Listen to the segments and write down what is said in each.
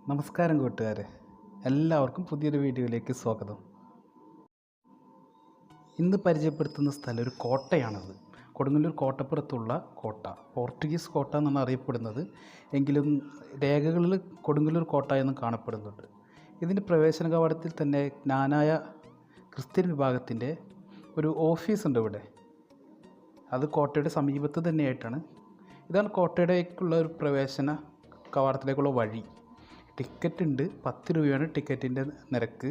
നമസ്കാരം കൂട്ടുകാരെ, എല്ലാവർക്കും പുതിയൊരു വീഡിയോയിലേക്ക് സ്വാഗതം. ഇന്ന് പരിചയപ്പെടുത്തുന്ന സ്ഥലം ഒരു കോട്ടയാണത്. കൊടുങ്ങല്ലൂർ കോട്ടപ്പുറത്തുള്ള കോട്ട, പോർട്ടുഗീസ് കോട്ട എന്നാണ് അറിയപ്പെടുന്നത്. എങ്കിലും രേഖകളിൽ കൊടുങ്ങല്ലൂർ കോട്ട എന്നും കാണപ്പെടുന്നുണ്ട്. ഇതിൻ്റെ പ്രവേശന കവാടത്തിൽ തന്നെ ജ്ഞാനായ ക്രിസ്ത്യൻ വിഭാഗത്തിൻ്റെ ഒരു ഓഫീസുണ്ട് ഇവിടെ. അത് കോട്ടയുടെ സമീപത്ത് തന്നെയായിട്ടാണ്. ഇതാണ് കോട്ടയിലേക്കുള്ള ഒരു പ്രവേശന കവാടത്തിലേക്കുള്ള വഴി. ടിക്കറ്റ് ഉണ്ട്, 10 രൂപയാണ് ടിക്കറ്റിൻ്റെ നിരക്ക്.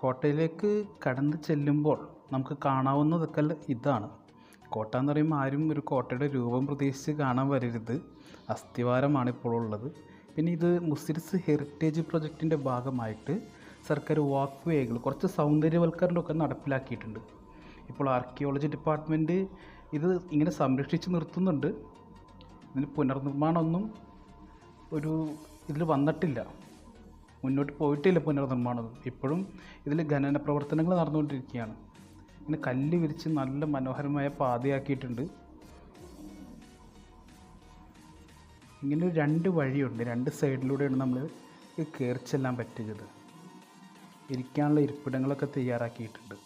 കോട്ടയിലേക്ക് കടന്ന് ചെല്ലുമ്പോൾ നമുക്ക് കാണാവുന്നതൊക്കെ ഇതാണ്. കോട്ട എന്ന് പറയുമ്പോൾ ആരും ഒരു കോട്ടയുടെ രൂപം പ്രതീക്ഷിച്ച് കാണാൻ വരരുത്. അസ്ഥിവാരമാണ് ഇപ്പോൾ ഉള്ളത്. പിന്നെ ഇത് മുസിരിസ് ഹെറിറ്റേജ് പ്രൊജക്റ്റിൻ്റെ ഭാഗമായിട്ട് സർക്കാർ വാക്ക് വേകൾ കുറച്ച് സൗന്ദര്യവൽക്കരണമൊക്കെ നടപ്പിലാക്കിയിട്ടുണ്ട്. ഇപ്പോൾ ആർക്കിയോളജി ഡിപ്പാർട്ട്മെൻറ്റ് ഇത് ഇങ്ങനെ സംരക്ഷിച്ച് നിർത്തുന്നുണ്ട്. ഇതിന് പുനർനിർമ്മാണമൊന്നും ഇതിൽ വന്നിട്ടില്ല, മുന്നോട്ട് പോയിട്ടില്ല പുനർനിർമ്മാണം. ഇപ്പോഴും ഇതിൽ ഖനന പ്രവർത്തനങ്ങൾ നടന്നുകൊണ്ടിരിക്കുകയാണ്. ഇങ്ങനെ കല്ല് വിരിച്ച് നല്ല മനോഹരമായ പാതയാക്കിയിട്ടുണ്ട്. ഇങ്ങനെ ഒരു 2 വഴിയുണ്ട്, 2 സൈഡിലൂടെയാണ് നമ്മൾ കയറി ചെല്ലാൻ പറ്റിയത്. ഇരിക്കാനുള്ള ഇരിപ്പിടങ്ങളൊക്കെ തയ്യാറാക്കിയിട്ടുണ്ട്.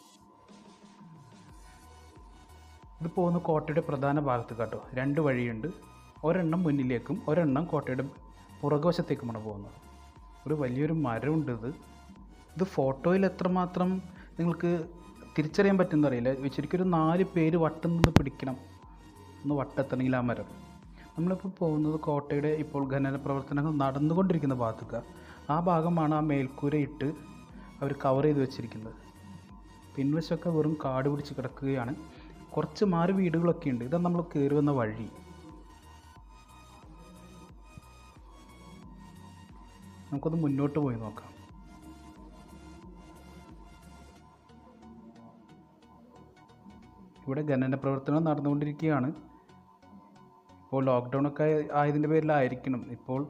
ഇത് പോകുന്ന കോട്ടയുടെ പ്രധാന ഭാഗത്ത് കേട്ടോ. 2 വഴിയുണ്ട്, ഒരെണ്ണം മുന്നിലേക്കും ഒരെണ്ണം കോട്ടയുടെ പുറകുവശത്തേക്കുമാണ് പോകുന്നത്. ഒരു വലിയൊരു മരമുണ്ട്. ഇത് ഫോട്ടോയിൽ എത്രമാത്രം നിങ്ങൾക്ക് തിരിച്ചറിയാൻ പറ്റുമെന്നറിയില്ല. ശരിക്കും ഒരു 4 പേര് വട്ടം നിന്ന് പിടിക്കണം ഒന്ന് വട്ടെത്തണമെങ്കിൽ ആ മരം. നമ്മളിപ്പോൾ പോകുന്നത് കോട്ടയുടെ ഇപ്പോൾ ഖനന പ്രവർത്തനങ്ങൾ നടന്നുകൊണ്ടിരിക്കുന്ന ഭാഗത്തേക്ക്. ആ ഭാഗമാണ് ആ മേൽക്കൂരയിട്ട് അവർ കവർ ചെയ്ത് വെച്ചിരിക്കുന്നത്. പിൻവശമൊക്കെ വെറും കാട് പിടിച്ച് കിടക്കുകയാണ്. കുറച്ച് മാറി വീടുകളൊക്കെ ഉണ്ട്. ഇതാണ് നമ്മൾ കയറി വന്ന വഴി. നമുക്കൊന്ന് മുന്നോട്ട് പോയി നോക്കാം. ഇവിടെ ഖനന പ്രവർത്തനം നടന്നുകൊണ്ടിരിക്കുകയാണ്. ഇപ്പോൾ ലോക്ക്ഡൗണൊക്കെ ആയതിൻ്റെ പേരിലായിരിക്കണം ഇപ്പോൾ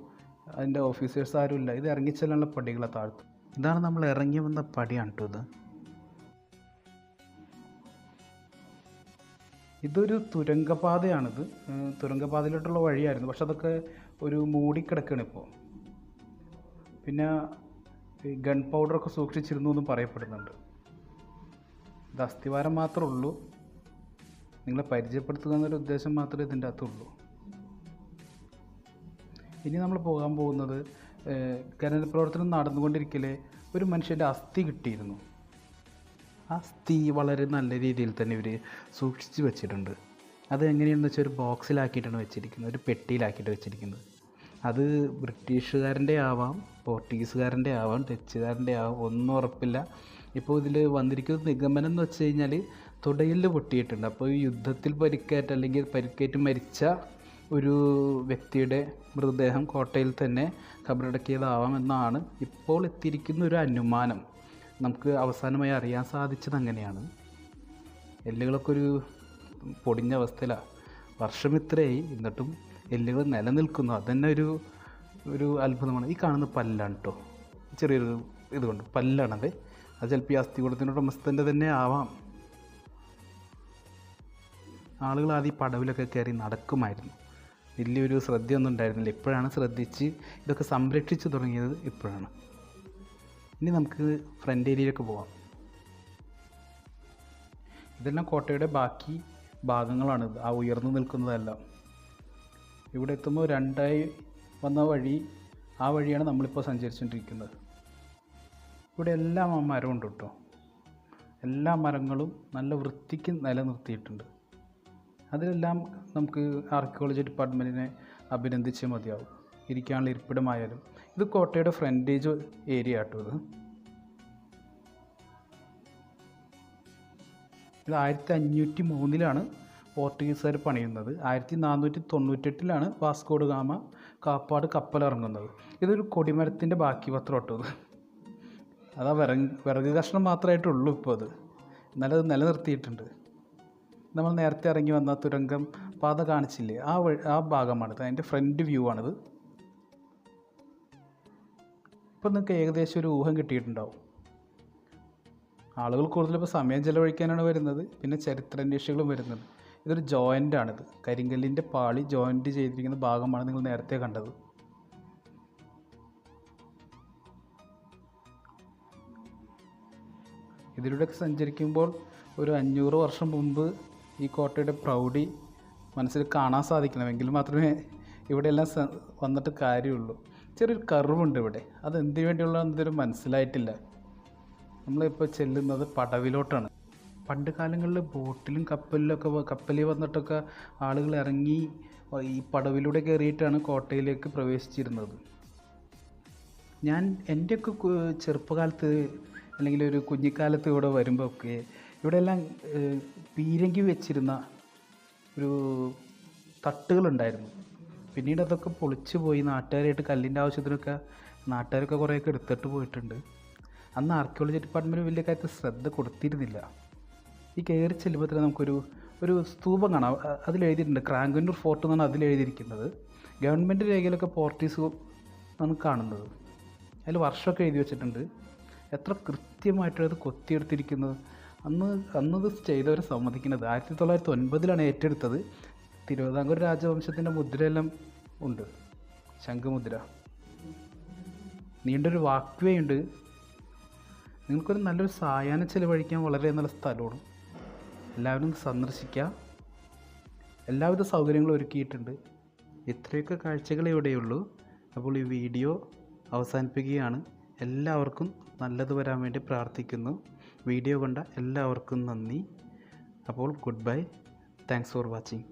അതിൻ്റെ ഓഫീസേഴ്സ് ആരുമില്ല. ഇത് ഇറങ്ങിച്ചെല്ലാനുള്ള പടികളെ താഴ്ത്തു. ഇതാണ് നമ്മൾ ഇറങ്ങി വന്ന പടിയാണ് കേട്ടോ. ഇതൊരു തുരങ്കപാതയാണിത്. തുരങ്കപാതയിലോട്ടുള്ള വഴിയായിരുന്നു, പക്ഷെ അതൊക്കെ ഒരു മൂടിക്കിടക്കുകയാണ് ഇപ്പോൾ. പിന്നെ ഗൺ പൗഡറൊക്കെ സൂക്ഷിച്ചിരുന്നു എന്നും പറയപ്പെടുന്നുണ്ട്. ഇത് അസ്ഥിവാരം മാത്രമേ ഉള്ളൂ, നിങ്ങളെ പരിചയപ്പെടുത്തുക എന്നൊരു ഉദ്ദേശം മാത്രമേ ഇതിൻ്റെ അകത്തുള്ളൂ. ഇനി നമ്മൾ പോകാൻ പോകുന്നത് ഖനന പ്രവർത്തനം നടന്നുകൊണ്ടിരിക്കലേ ഒരു മനുഷ്യൻ്റെ അസ്ഥി കിട്ടിയിരുന്നു. ആ അസ്ഥി വളരെ നല്ല രീതിയിൽ തന്നെ ഇവർ സൂക്ഷിച്ച് വെച്ചിട്ടുണ്ട്. അത് എങ്ങനെയാണെന്ന് വെച്ചാൽ ഒരു ബോക്സിലാക്കിയിട്ടാണ് വെച്ചിരിക്കുന്നത്, ഒരു പെട്ടിയിലാക്കിയിട്ട് വെച്ചിരിക്കുന്നത്. അത് ബ്രിട്ടീഷുകാരൻ്റെ ആവാം, പോർട്ടുഗീസുകാരൻ്റെ ആവാം, ഡച്ചുകാരൻ്റെ ആവാം, ഒന്നും ഉറപ്പില്ല. ഇപ്പോൾ ഇതിൽ വന്നിരിക്കുന്ന നിഗമനം എന്ന് വെച്ച് കഴിഞ്ഞാൽ തുടയിൽ പൊട്ടിയിട്ടുണ്ട്. അപ്പോൾ ഈ യുദ്ധത്തിൽ പരിക്കേറ്റ് മരിച്ച ഒരു വ്യക്തിയുടെ മൃതദേഹം കോട്ടയിൽ തന്നെ ഖബറടക്കിയതാവാം എന്നാണ് ഇപ്പോൾ എത്തിയിരിക്കുന്ന ഒരു അനുമാനം. നമുക്ക് അവസാനമായി അറിയാൻ സാധിച്ചത് അങ്ങനെയാണ്. എല്ലുകളൊക്കെ ഒരു പൊടിഞ്ഞ അവസ്ഥയിലാണ്. വർഷം ഇത്രയായി, എന്നിട്ടും എല്ലുകൾ നിലനിൽക്കുന്നു. അതുതന്നെ ഒരു അത്ഭുതമാണ്. ഈ കാണുന്ന പല്ലാണ് കേട്ടോ, ചെറിയൊരു ഇതുകൊണ്ട് പല്ലാണത്. അത് ചിലപ്പോൾ ഈ അസ്ഥികൂടത്തിൻ്റെ ഉടമസ്ഥൻ്റെ തന്നെ ആവാം. ആളുകൾ ആദ്യം ഈ പടവിലൊക്കെ കയറി നടക്കുമായിരുന്നു, വലിയൊരു ശ്രദ്ധയൊന്നും ഉണ്ടായിരുന്നില്ല. ഇപ്പോഴാണ് ശ്രദ്ധിച്ച് ഇതൊക്കെ സംരക്ഷിച്ച് തുടങ്ങിയത് ഇപ്പോഴാണ്. ഇനി നമുക്ക് ഫ്രണ്ട് ഏരിയയിലേക്ക് പോകാം. ഇതെല്ലാം കോട്ടയുടെ ബാക്കി ഭാഗങ്ങളാണിത്, ആ ഉയർന്നു നിൽക്കുന്നതെല്ലാം. ഇവിടെ എത്തുമ്പോൾ 2ആയി വന്ന വഴി, ആ വഴിയാണ് നമ്മളിപ്പോൾ സഞ്ചരിച്ചുകൊണ്ടിരിക്കുന്നത്. ഇവിടെ എല്ലാം ആ മരമുണ്ട് കേട്ടോ. എല്ലാ മരങ്ങളും നല്ല വൃത്തിക്ക് നിലനിർത്തിയിട്ടുണ്ട്. അതിലെല്ലാം നമുക്ക് ആർക്കിയോളജി ഡിപ്പാർട്ട്മെൻറ്റിനെ അഭിനന്ദിച്ചേ മതിയാവും. ഇരിക്കാനുള്ള ഇരിപ്പിടമായാലും. ഇത് കോട്ടയുടെ ഫ്രണ്ടേജ് ഏരിയ കേട്ടോ. ഇത് 1503 പോർട്ടുഗീസുകാർ പണിയുന്നത്. 1498 വാസ്കോഡ് ഗാമ കാപ്പാട് കപ്പലിറങ്ങുന്നത്. ഇതൊരു കൊടിമരത്തിൻ്റെ ബാക്കി പത്രം കേട്ടോ. അതാ വിറക് കഷ്ണം മാത്രമായിട്ടുള്ളൂ ഇപ്പോൾ. എന്നാലും അത് നിലനിർത്തിയിട്ടുണ്ട്. നമ്മൾ നേരത്തെ ഇറങ്ങി വന്ന തുരങ്കം പാത കാണിച്ചില്ലേ, ആ ഭാഗമാണിത്. അതിൻ്റെ ഫ്രണ്ട് വ്യൂ ആണിത്. ഇപ്പം നിങ്ങൾക്ക് ഏകദേശം ഒരു ഊഹം കിട്ടിയിട്ടുണ്ടാവും. ആളുകൾ കൂടുതലിപ്പോൾ സമയം ചിലവഴിക്കാനാണ് വരുന്നത്, പിന്നെ ചരിത്രാന്വേഷികളും വരുന്നത്. ഇതൊരു ജോയിൻ്റാണിത്, കരിങ്കല്ലിൻ്റെ പാളി ജോയിൻറ്റ് ചെയ്തിരിക്കുന്ന ഭാഗമാണ് നിങ്ങൾ നേരത്തെ കണ്ടത്. ഇതിലൂടെയൊക്കെ സഞ്ചരിക്കുമ്പോൾ ഒരു 500 വർഷം മുമ്പ് ഈ കോട്ടയുടെ പ്രൗഢി മനസ്സിൽ കാണാൻ സാധിക്കണം. എങ്കിൽ മാത്രമേ ഇവിടെയെല്ലാം വന്നിട്ട് കാര്യമുള്ളൂ. ചെറിയൊരു കർവുണ്ട് ഇവിടെ, അത് എന്തിനു വേണ്ടിയുള്ളതെന്നൊരു മനസ്സിലായിട്ടില്ല. നമ്മളിപ്പോൾ ചെല്ലുന്നത് പടവിലോട്ടാണ്. പണ്ട് കാലങ്ങളിൽ ബോട്ടിലും കപ്പലിൽ വന്നിട്ടൊക്കെ ആളുകൾ ഇറങ്ങി ഈ പടവിലൂടെ കയറിയിട്ടാണ് കോട്ടയിലേക്ക് പ്രവേശിച്ചിരുന്നത്. ഞാൻ എൻ്റെയൊക്കെ ചെറുപ്പകാലത്ത് അല്ലെങ്കിൽ ഒരു കുഞ്ഞിക്കാലത്ത് ഇവിടെ വരുമ്പോഴൊക്കെ ഇവിടെയെല്ലാം പീരങ്കി വെച്ചിരുന്ന ഒരു തട്ടുകളുണ്ടായിരുന്നു. പിന്നീട് അതൊക്കെ പൊളിച്ചു പോയി. നാട്ടുകാരായിട്ട് കല്ലിൻ്റെ ആവശ്യത്തിനൊക്കെ നാട്ടുകാരൊക്കെ കുറേയൊക്കെ എടുത്തിട്ട് പോയിട്ടുണ്ട്. അന്ന് ആർക്കിയോളജി ഡിപ്പാർട്ട്മെൻറ്റ് വലിയ കാര്യത്തിൽ ശ്രദ്ധ കൊടുത്തിരുന്നില്ല. ഈ കയറി ചെല്ലുമ്പോൾ തന്നെ നമുക്കൊരു സ്തൂപം കാണാം. അതിലെഴുതിയിട്ടുണ്ട് ക്രാങ്കന്നൂർ ഫോർട്ട് എന്നാണ് അതിലെഴുതിയിരിക്കുന്നത്. ഗവൺമെൻറ് രേഖയിലൊക്കെ പോർട്ടീസ് ആണ് കാണുന്നത്. അതിൽ വർഷമൊക്കെ എഴുതി വെച്ചിട്ടുണ്ട്. എത്ര കൃത്യമായിട്ടത് കൊത്തിയെടുത്തിരിക്കുന്നത്. അന്നത് ചെയ്തവരെ സമ്മതിക്കുന്നത്. 1909 ഏറ്റെടുത്തത്. തിരുവിതാംകൂർ രാജവംശത്തിൻ്റെ മുദ്രയെല്ലാം ഉണ്ട്, ശംഖുമുദ്ര. നീണ്ടൊരു വാക്ക് വേ ഉണ്ട്. നിങ്ങൾക്കൊരു നല്ലൊരു സായാഹ്നം ചിലവഴിക്കാൻ വളരെ നല്ല സ്ഥലമാണ്. എല്ലാവരും സന്ദർശിക്കുക. എല്ലാവിധ സൗകര്യങ്ങളും ഒരുക്കിയിട്ടുണ്ട്. ഇത്രയൊക്കെ കാഴ്ചകളേ ഇവിടെയുള്ളൂ. അപ്പോൾ ഈ വീഡിയോ അവസാനിപ്പിക്കുകയാണ്. എല്ലാവർക്കും നല്ലത് വരാൻ വേണ്ടി പ്രാർത്ഥിക്കുന്നു. വീഡിയോ കണ്ട എല്ലാവർക്കും നന്ദി. അപ്പോൾ good bye. Thanks for watching.